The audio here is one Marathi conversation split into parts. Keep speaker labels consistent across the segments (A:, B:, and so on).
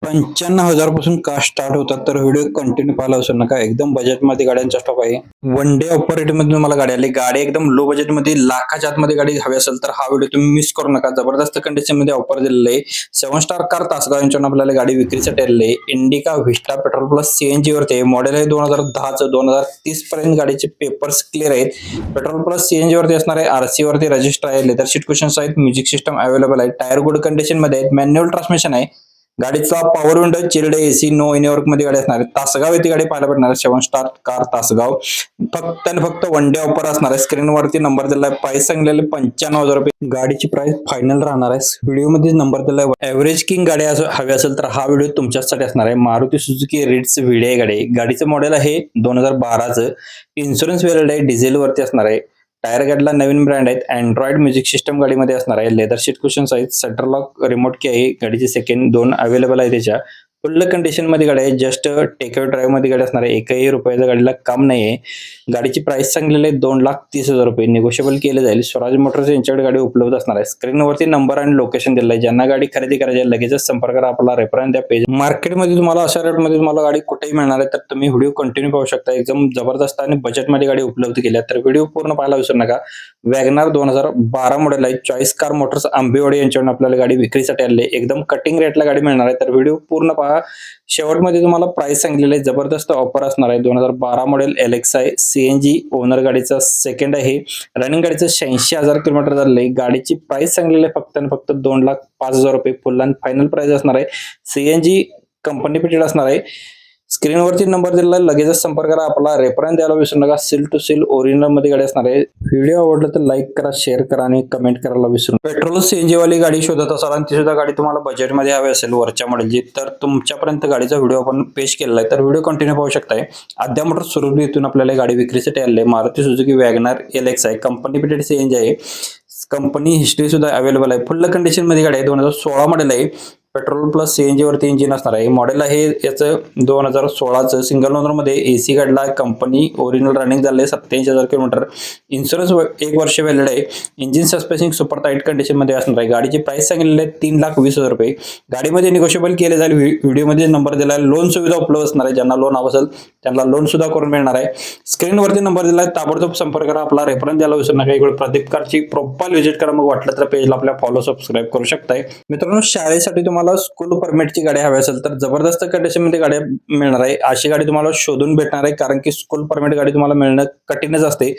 A: 95,000 पासून का स्टार्ट होतात, तर व्हिडिओ कंटिन्यू पाहायला विसरू नका. एकदम बजेटमध्ये गाड्यांचा स्टॉक आहे. वन डे ऑफर रेटमध्ये तुम्हाला गाडी आली. गाडी एकदम लो बजेटमध्ये लाखाच्या आतमध्ये गाडी हवी असेल तर हा व्हिडिओ तुम्ही मिस करू नका. जबरदस्त कंडिशनमध्ये ऑफर दिलेलं आहे. 7 स्टार कार तासगाव यांच्याकडून आपल्याला गाडी विक्रीसाठी आलेली आहे. Indica Vista petrol plus CNG वरती आहे. मॉडेल आहे 2010चं. 2030 पर्यंत गाडीचे पेपर्स क्लिअर आहेत. पेट्रोल प्लस सीएनजी वरती असणार आहे. आरसी वरती रजिस्टर आहे. लेदर सीट कुशन्स आहेत. म्युझिक सिस्टम अवेलेबल आहे. टायर गुड कंडिशन मध्ये आहेत. मॅन्युअल ट्रान्समिशन आहे. गाडीचा power window, chilled AC, no any work मध्ये गाडी असणार आहे. तासगाव येथे गाडी पाहायला भेटणार आहे. 7 स्टार कार तासगाव. फक्त आणि फक्त वन डे ऑफर असणार आहे. स्क्रीनवरती नंबर दिलाय. प्राइस सांगलेले 95,000 रुपये. गाडीची प्राइस फायनल राहणार आहे. व्हिडिओ मध्ये नंबर दिलाय. एव्हरेज किंग गाडी हवी असेल तर हा व्हिडिओ तुमच्यासाठी असणार आहे. मारुती सुझुकी रिट्स व्हिडिओ गाडी. गाडीचं मॉडेल आहे 2012चं. इन्शुरन्स व्हॅलिड आहे. डिझेल वरती असणार आहे. टायर गाडीला नवीन ब्रँड आहेत. अँड्रॉइड म्युझिक सिस्टम गाडीमध्ये असणार आहे. लेदर सीट कुशन्स आहेत. सेंटर लॉक, रिमोट की आहे. गाडीचे सेकंड 2 अवेलेबल आहे. त्याच्या फुल कंडिशन मध्ये गाडी आहे. जस्ट टेक अवे ड्राईव्ह मध्ये गाडी असणार आहे. एकही रुपयाचा गाडीला काम नाहीये. गाडीची प्राइस सांगलेली आहे 2,30,000 रुपये. निगोशिएबल केले जाईल. स्वराज मोटर्स यांच्याकडे गाडी उपलब्ध असणार आहे. स्क्रीनवरती नंबर आणि लोकेशन दिलं आहे. ज्यांना गाडी खरेदी करायची आहे लगेचच संपर्क करा. आपला रेफरन्स द्या. पेज मार्केटमध्ये तुम्हाला अशा रेटमध्ये तुम्हाला गाडी कुठेही मिळणार आहे, तर तुम्ही व्हिडिओ कंटिन्यू पाहू शकता. एकदम जबरदस्त आणि बजेटमध्ये गाडी उपलब्ध केली आहे. तर व्हिडिओ पूर्ण पाहायला विसरू नका. वॅगनार 2012 मॉडेल आहे. चॉईस कार मोटर्स आंबेवाडी यांच्याकडून आपल्याला गाडी विक्रीसाठी आली आहे. एकदम कटिंग रेटला गाडी मिळणार आहे. तर व्हिडिओ पूर्ण पहा. शेवटमध्ये तुम्हाला प्राइस सांगितलेलं आहे. जबरदस्त ऑफर असणार आहे. 2012 मॉडेल एलेक्साय सीएनजी ओनर गाडीचा सेकंड आहे. रनिंग गाडीचं 86,000 किलोमीटर झालेलं आहे. गाडीची प्राइस सांगलेली आहे फक्त आणि फक्त 2,05,000 रुपये. फुल अँड फायनल प्राइस असणार आहे. सीएनजी कंपनी फिटेड असणार आहे. स्क्रीनवरती नंबर दिलेला आहे. लगेचच संपर्क करा. आपला रेफरन्स द्यायला विसरू नका. सील टू सील ओरिजिनल मध्ये गाडी असणार आहे. व्हिडिओ आवडला तर लाईक करा, शेअर करा आणि कमेंट करायला विसरू नका. पेट्रोल सीएनजी वाली गाडी शोधत असाल आणि ती सुद्धा गाडी तुम्हाला बजेटमध्ये हवी असेल वरच्या मॉडेलची, तर तुमच्यापर्यंत गाडीचा व्हिडिओ आपण पेश केलेला आहे. तर व्हिडिओ कंटिन्यू पाहू शकताय. आद्या मोटर सुरभी इथून आपल्याला गाडी विक्रीसाठी आली आहे. मारुती सुझुकी वॅगनार एलेक्स आहे. कंपनी फिटेड सीएनजी आहे. कंपनी हिस्ट्री सुद्धा अवेलेबल आहे. फुल कंडिशन मध्ये गाडी आहे. 2016 मॉडेल आहे. पेट्रोल प्लस सीएनजी वरती इंजिन असणार आहे. मॉडेल आहे याचं 2016चं. सिंगल ओनर मध्ये एसी गाडीला कंपनी ओरिजिनल रनिंग झाले 87,000 किलोमीटर. इन्शुरन्स 1 वर्ष व्हॅलिड आहे. इंजिन सस्पेन्सिंग सुपर टाईट कंडिशन मध्ये असणार आहे. गाडीची प्राइस सांगितलेली आहे 3,20,000 रुपये. गाडीमध्ये निगोशिएबल केले जाईल. व्हिडिओमध्ये नंबर दिला आहे. लोन सुविधा उपलब्ध असणार आहे. ज्यांना लोन हवं असेल त्यांना लोन सुद्धा करून मिळणार आहे. स्क्रीनवरती नंबर दिला आहे. ताबडतोब संपर्क करा. आपला रेफरन्स द्यायला विसरू नका. इकडे प्रदीप कारची प्रोफाईल व्हिजिट करा. मग वाटलं तर पेजला आपल्या फॉलो सबस्क्राईब करू शकताय. मित्रांनो, शाळेसाठी तुम्हाला स्कूल परमिटची गाडी हवी असेल तर जबरदस्त कंडिशन मध्ये गाडी मिळणार आहे. अशी गाडी तुम्हाला शोधून भेटणार आहे, कारण की स्कूल परमिट गाडी तुम्हाला मिळणं कठीणच असते.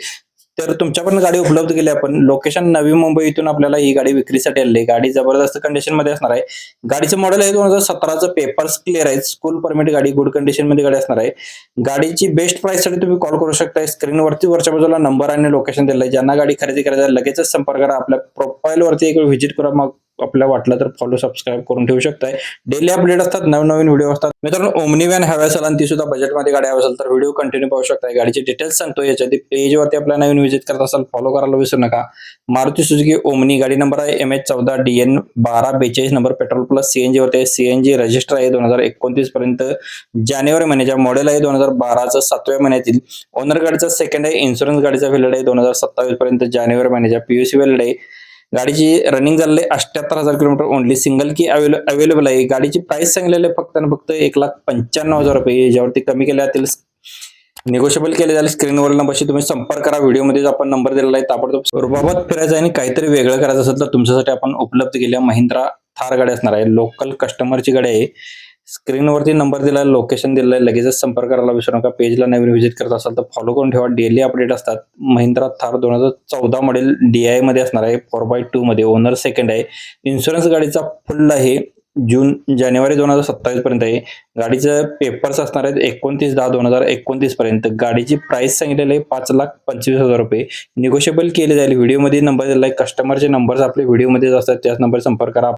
A: तर तुमच्यापर्यंत गाडी उपलब्ध केली आपण. लोकेशन नवी मुंबई इथून आपल्याला ही गाडी विक्रीसाठी आली आहे. गाडी जबरदस्त कंडिशन मध्ये असणार आहे. गाडीचं मॉडेल आहे 2017चं. पेपर्स क्लिअर आहेत. स्कूल परमिट गाडी गुड कंडिशन मध्ये गाडी असणार आहे. गाडीची बेस्ट प्राइस साठी तुम्ही कॉल करू शकता. स्क्रीनवरती वरच्या बाजूला नंबर आणि लोकेशन दिलं आहे. ज्यांना गाडी खरेदी करायची आहे लगेचच संपर्क करा. आपल्या प्रोफाईल वरती एक व्हिजिट करा. मग आपल्याला वाटलं तर फॉलो सबस्क्राईब करून ठेवू शकताय. डेली अपडेट असतात, नवनवीन व्हिडिओ असतात. मित्रांनो, ओमनी व्हॅन हवी असेल आणि ती सुद्धा बजेटमध्ये गाडी हवी असेल तर व्हिडिओ कंटिन्यू पाहू शकताय. गाडीचे डिटेल्स सांगतो. याच्या पेजवरती आपल्याला नवीन व्हिजिट करत असाल फॉलो करायला विसरू नका. मारुती सुझुकी ओमनी गाडी नंबर आहे MH14DN1242 number. Petrol plus CNG वरती. सीएनजी रजिस्टर आहे 2029 पर्यंत. जानेवारी महिन्याच्या. मॉडेल आहे 2012चं. 7व्या महिन्यातील. ओनर गाडीचा सेकंड आहे. इन्शुरन्स गाडीचा व्हॅलिड आहे 2027 पर्यंत. जानेवारी महिन्याच्या. पीयूसी व्हॅलिड आहे. गाडीची रनिंग झालेली 78,000 किलोमीटर. ओनली सिंगल की अवेलेबल आहे. गाडीची प्राइस सांगलेली आहे फक्त आणि फक्त 1,95,000 रुपये. याच्यावरती कमी केल्या जातील, निगोशिएबल केले जाईल. स्क्रीनवर नंबरशी तुम्ही संपर्क करा. व्हिडिओमध्ये आपण नंबर दिलेला आहे. ताबडतोब रुबाबात फिरायचं आणि काहीतरी वेगळं करायचं असेल तर तुमच्यासाठी आपण उपलब्ध केलेल्या महिंद्रा थार गाडी असणार आहे. लोकल कस्टमरची गाडी आहे. स्क्रीनवरती नंबर दिलाय, लोकेशन दिलंय. लगेचच संपर्क करायला विसरू नका. पेजला नवीन व्हिजिट करत असाल तर फॉलो करून ठेवा. डेली अपडेट असतात. महिंद्रा थार 2014 मॉडेल DI मध्ये असणार आहे. 4x2 मध्ये. ओनर सेकंड आहे. इन्शुरन्स गाडीचा फुल आहे. जानेवारी 2027 पर्यंत आहे. गाडीचं पेपर्स असणार आहेत 29/10/2029 पर्यंत. गाडीची प्राइस सांगितलेली आहे 5,25,000 रुपये. निगोशिएबल केले जाईल. व्हिडिओमध्ये नंबर दिलाय. कस्टमरचे नंबर्स आपले व्हिडिओमध्ये असतात. त्याच नंबर संपर्क करा.